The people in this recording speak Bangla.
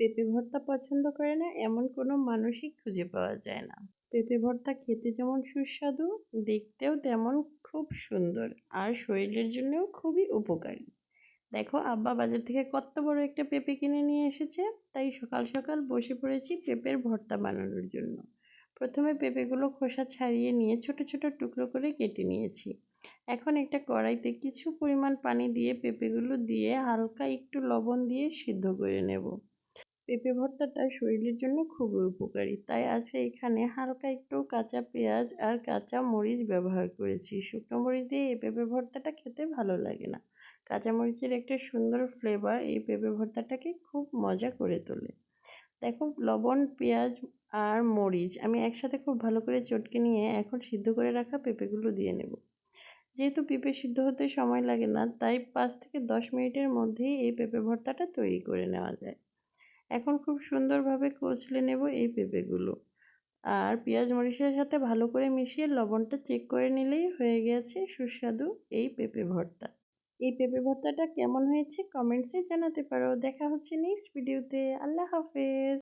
পেঁপে ভর্তা পছন্দ করে না এমন কোনো মানুষই খুঁজে পাওয়া যায় না। পেঁপে ভর্তা খেতে যেমন সুস্বাদু, দেখতেও তেমন খুব সুন্দর আর শরীরের জন্যও খুবই উপকারী। দেখো আব্বা বাজার থেকে কত বড় একটা পেঁপে কিনে নিয়ে এসেছে, তাই সকাল সকাল বসে পড়েছি পেঁপের ভর্তা বানানোর জন্য। প্রথমে পেঁপেগুলো খোসা ছাড়িয়ে নিয়ে ছোট ছোট টুকরো করে কেটে নিয়েছি। এখন একটা কড়াইতে কিছু পরিমাণ পানি দিয়ে পেঁপেগুলো দিয়ে হালকা একটু লবণ দিয়ে সিদ্ধ করে নেব। পেঁপে ভর্তাটা শরীরের জন্য খুবই উপকারী, তাই আছে এখানে হালকা একটু কাঁচা পেঁয়াজ আর কাঁচা মরিচ ব্যবহার করেছি। শুকনো মরিচ দিয়ে এই পেঁপে ভর্তাটা খেতে ভালো লাগে না। কাঁচা মরিচের একটা সুন্দর ফ্লেভার এই পেঁপে ভর্তাটাকে খুব মজা করে তোলে। দেখো লবণ, পেঁয়াজ আর মরিচ আমি একসাথে খুব ভালো করে চটকে নিয়ে এখন সিদ্ধ করে রাখা পেঁপেগুলো দিয়ে নেব। যেহেতু পেঁপে সিদ্ধ হতে সময় লাগে না, তাই 5 থেকে 10 মিনিটের মধ্যেই এই পেঁপে ভর্তাটা তৈরি করে নেওয়া যায়। এখন খুব সুন্দরভাবে কচলে নেব এই পেঁপেগুলো। আর পেঁয়াজ মরিচের সাথে ভালো করে মিশিয়ে লবণটা চেক করে নিলেই হয়ে গেছে সুস্বাদু এই পেঁপে ভর্তা। এই পেঁপে ভর্তাটা কেমন হয়েছে কমেন্টসে জানাতে পারো। দেখা হচ্ছে নেক্সট ভিডিওতে। আল্লাহ হাফেজ।